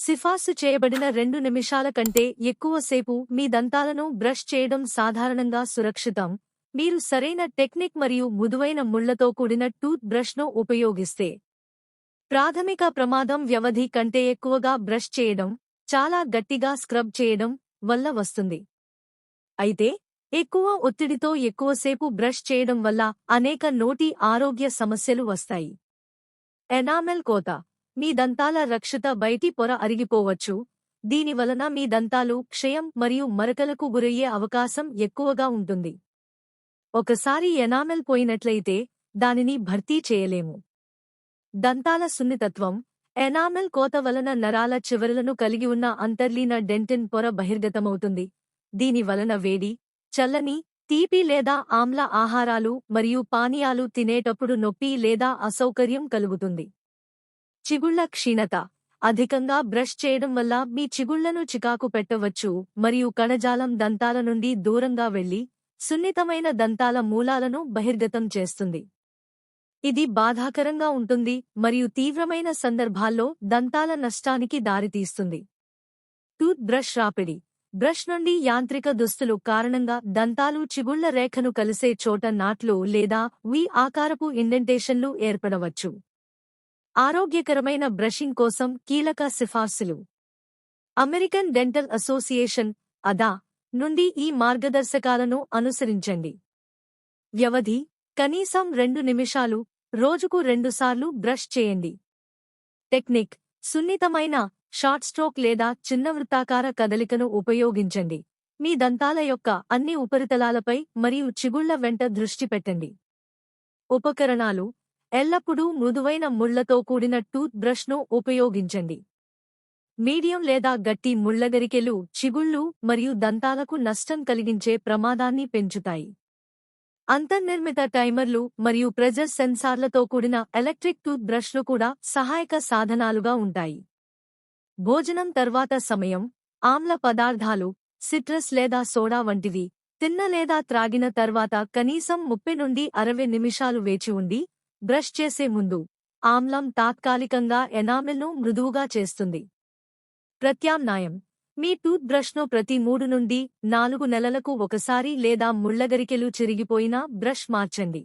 సిఫార్సు చేయబడిన 2 నిమిషాల కంటే ఎక్కువసేపు మీ దంతాలను బ్రష్ చేయడం సాధారణంగా సురక్షితం. మీరు సరైన టెక్నిక్ మరియు మృదువైన ముళ్లతో కూడిన టూత్ బ్రష్ను ఉపయోగిస్తే. ప్రాథమిక ప్రమాదం వ్యవధి కంటే ఎక్కువగా బ్రష్ చేయడం, చాలా గట్టిగా స్క్రబ్ చేయడం వల్ల వస్తుంది. అయితే ఎక్కువ ఒత్తిడితో ఎక్కువసేపు బ్రష్ చేయడం వల్ల అనేక నోటి ఆరోగ్య సమస్యలు వస్తాయి. ఎనామెల్ కోత. మీ దంతాల రక్షిత బయటి పొర అరిగిపోవచ్చు. దీనివలన మీ దంతాలు క్షయం మరియు మరకలకు గురయ్యే అవకాశం ఎక్కువగా ఉంటుంది. ఒకసారి ఎనామెల్ పోయినట్లయితే దానిని భర్తీ చేయలేము. దంతాల సున్నితత్వం. ఎనామెల్ కోత వలన నరాల చివరలను కలిగి ఉన్న అంతర్లీన డెంటిన్ పొర బహిర్గతమవుతుంది. దీని వలన వేడి, చల్లని, తీపి లేదా ఆమ్ల ఆహారాలు మరియు పానీయాలు తినేటప్పుడు నొప్పి లేదా అసౌకర్యం కలుగుతుంది. చిగుళ్ల క్షీణత. అధికంగా బ్రష్ చేయడం వల్ల మీ చిగుళ్లను చికాకు పెట్టవచ్చు మరియు కణజాలం దంతాల నుండి దూరంగా వెళ్లి సున్నితమైన దంతాల మూలాలను బహిర్గతం చేస్తుంది. ఇది బాధాకరంగా ఉంటుంది మరియు తీవ్రమైన సందర్భాల్లో దంతాల నష్టానికి దారితీస్తుంది. Tooth brush రాపిడి. బ్రష్ నుండి యాంత్రిక దుస్తులు కారణంగా దంతాలు చిగుళ్ల రేఖను కలిసే చోట నాట్లు లేదా వి ఆకారపు ఇండెంటేషన్లు ఏర్పడవచ్చు. ఆరోగ్యకరమైన బ్రషింగ్ కోసం కీలక సిఫార్సులు. అమెరికన్ డెంటల్ అసోసియేషన్ అదా నుండి ఈ మార్గదర్శకాలను అనుసరించండి. వ్యవధి కనీసం 2 నిమిషాలు, రోజుకు 2 సార్లు బ్రష్ చేయండి. టెక్నిక్ సున్నితమైన షార్ట్ స్ట్రోక్ లేదా చిన్న వృత్తాకార కదలికను ఉపయోగించండి. మీ దంతాల యొక్క అన్ని ఉపరితలాలపై మరియు చిగుళ్ల వెంట దృష్టి పెట్టండి. ఉపకరణాలు. ఎల్లప్పుడూ మృదువైన ముళ్లతో కూడిన టూత్ బ్రష్ను ఉపయోగించండి. మీడియం లేదా గట్టి ముళ్లగరికెలు చిగుళ్ళు మరియు దంతాలకు నష్టం కలిగించే ప్రమాదాన్ని పెంచుతాయి. అంతర్నిర్మిత టైమర్లు మరియు ప్రెజర్ సెన్సార్లతో కూడిన ఎలక్ట్రిక్ టూత్ బ్రష్లు కూడా సహాయక సాధనాలుగా ఉంటాయి. భోజనం తర్వాత సమయం. ఆమ్ల పదార్థాలు, సిట్రస్ లేదా సోడా వంటివి తిన్న లేదా త్రాగిన తర్వాత కనీసం 30 నుండి 60 నిమిషాలు వేచి ఉండి బ్రష్ చేసే ముందు. ఆమ్లం తాత్కాలికంగా ఎనామెల్ను మృదువుగా చేస్తుంది. ప్రత్యామ్నాయం. మీ టూత్ బ్రష్ను ప్రతి 3 నుండి 4 నెలలకు ఒకసారి లేదా ముళ్లగరికెలు చిరిగిపోయిన బ్రష్ మార్చండి.